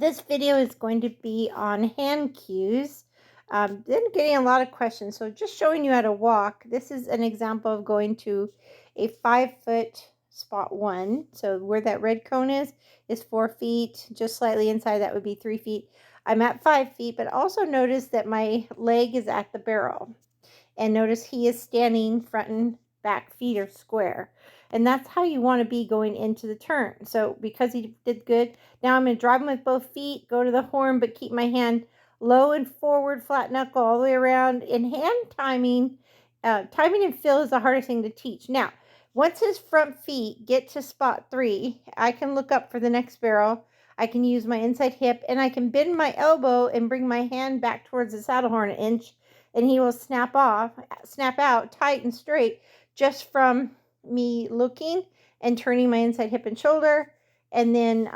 This video is going to be on hand cues. Been getting a lot of questions, so just showing you how to walk. This is an example of going to a 5-foot spot 1. So where that red cone is 4 feet. Just slightly inside that would be 3 feet. I'm at 5 feet, but also notice that my leg is at the barrel. And notice he is standing front and back feet are square. And that's how you want to be going into the turn. So because he did good, now I'm going to drive him with both feet, go to the horn, but keep my hand low and forward, flat knuckle all the way around. In hand timing, timing and feel is the hardest thing to teach. Now, once his front feet get to spot 3, I can look up for the next barrel. I can use my inside hip, and I can bend my elbow and bring my hand back towards the saddle horn an inch, and he will snap out tight and straight just from me looking and turning my inside hip and shoulder. And then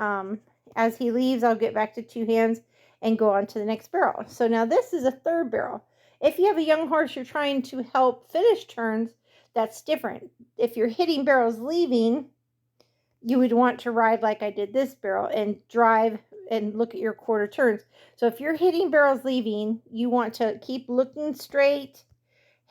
as he leaves, I'll get back to 2 hands and go on to the next barrel. So now this is a 3rd barrel. If you have a young horse you're trying to help finish turns, that's different. If you're hitting barrels leaving, you would want to ride like I did this barrel and drive and look at your quarter turns. So if you're hitting barrels leaving, you want to keep looking straight,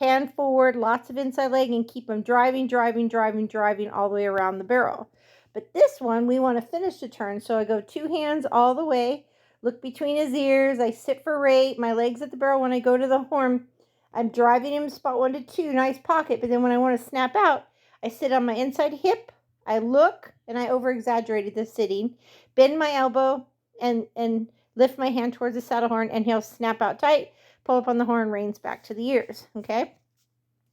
hand forward, lots of inside leg, and keep them driving all the way around the barrel. But this one, we want to finish the turn. So I go 2 hands all the way, look between his ears. I sit for rate, my legs at the barrel. When I go to the horn, I'm driving him spot 1 to 2, nice pocket. But then when I want to snap out, I sit on my inside hip, I look, and I over-exaggerated the sitting, bend my elbow, and lift my hand towards the saddle horn, and he'll snap out tight, pull up on the horn, reins back to the ears, okay?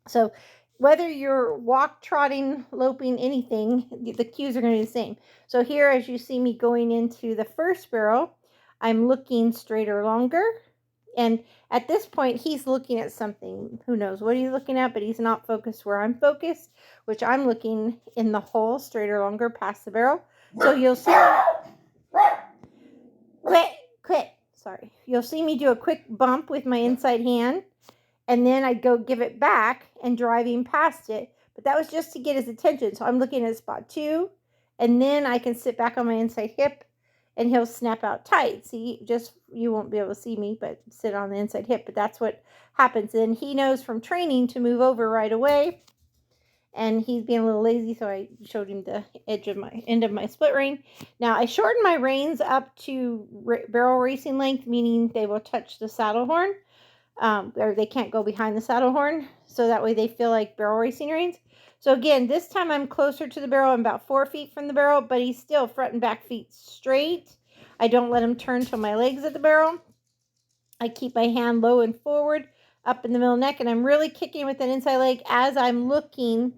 So whether you're walk, trotting, loping, anything, the cues are going to be the same. So here, as you see me going into the first barrel, I'm looking straighter, longer. And at this point, he's looking at something. Who knows what he's looking at, but he's not focused where I'm focused, which I'm looking in the hole, straighter, longer, past the barrel. So you'll see... Quit. Sorry. You'll see me do a quick bump with my inside hand, and then I'd go give it back and driving past it. But that was just to get his attention. So I'm looking at spot 2, and then I can sit back on my inside hip, and he'll snap out tight. See, just, you won't be able to see me, but sit on the inside hip. But that's what happens. And he knows from training to move over right away. And he's being a little lazy, so I showed him the end of my split rein. Now, I shortened my reins up to barrel racing length, meaning they will touch the saddle horn, or they can't go behind the saddle horn, so that way they feel like barrel racing reins. So again, this time I'm closer to the barrel. I'm about 4 feet from the barrel, but he's still front and back feet straight. I don't let him turn till my legs at the barrel. I keep my hand low and forward, up in the middle neck, and I'm really kicking with that inside leg as I'm looking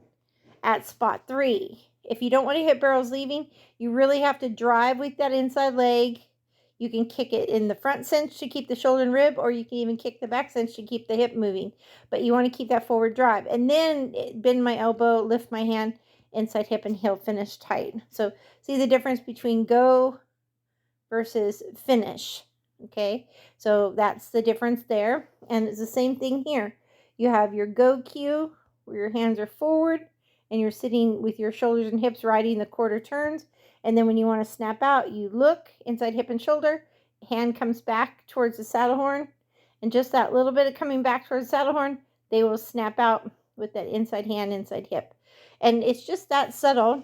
at spot 3. If you don't want to hit barrels leaving, you really have to drive with that inside leg. You can kick it in the front cinch to keep the shoulder and rib, or you can even kick the back cinch to keep the hip moving. But you want to keep that forward drive. And then bend my elbow, lift my hand, inside hip, and he'll finish tight. So see the difference between go versus finish. Okay, so that's the difference there. And it's the same thing here. You have your go cue where your hands are forward and you're sitting with your shoulders and hips riding the quarter turns. And then when you want to snap out, you look inside hip and shoulder, hand comes back towards the saddle horn, and just that little bit of coming back towards the saddle horn, they will snap out with that inside hand, inside hip. And it's just that subtle,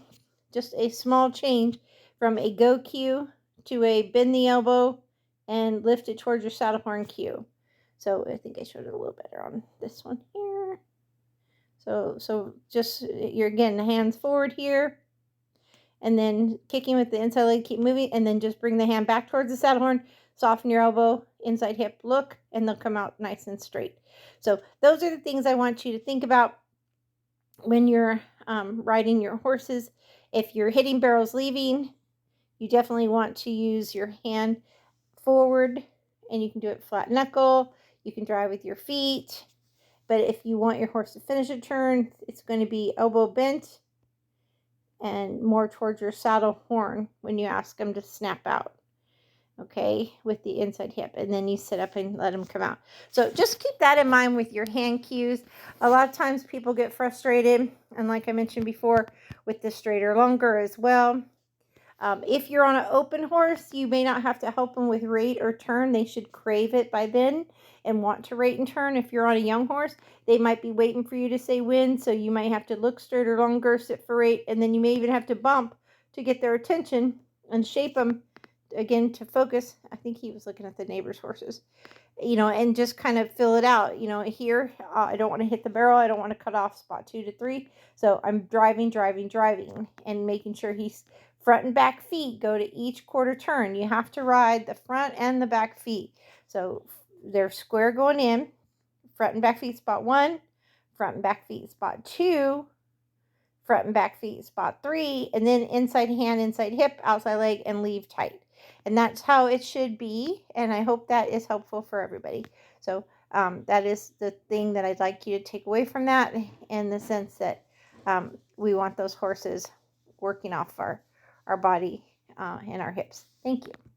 just a small change from a go cue to a bend the elbow and lift it towards your saddle horn cue. So I think I showed it a little better on this one here. So just, you're again, the hands forward here, and then kicking with the inside leg, keep moving, and then just bring the hand back towards the saddle horn, soften your elbow, inside hip, look, and they'll come out nice and straight. So those are the things I want you to think about when you're riding your horses. If you're hitting barrels leaving, you definitely want to use your hand forward, and you can do it flat knuckle. You can drive with your feet. But if you want your horse to finish a turn, it's going to be elbow bent and more towards your saddle horn when you ask them to snap out. Okay, with the inside hip. And then you sit up and let them come out. So just keep that in mind with your hand cues. A lot of times people get frustrated, and like I mentioned before, with the straighter, longer as well. If you're on an open horse, you may not have to help them with rate or turn. They should crave it by then and want to rate and turn. If you're on a young horse, they might be waiting for you to say when, so you might have to look straight or longer, sit for rate, and then you may even have to bump to get their attention and shape them again to focus. I think he was looking at the neighbor's horses, and just kind of fill it out. Here, I don't want to hit the barrel. I don't want to cut off spot 2 to 3. So I'm driving, and making sure he's front and back feet go to each quarter turn. You have to ride the front and the back feet. So they're square going in, front and back feet spot 1, front and back feet spot 2, front and back feet spot 3, and then inside hand, inside hip, outside leg, and leave tight. And that's how it should be. And I hope that is helpful for everybody. So that is the thing that I'd like you to take away from that, in the sense that we want those horses working off our body and our hips. Thank you.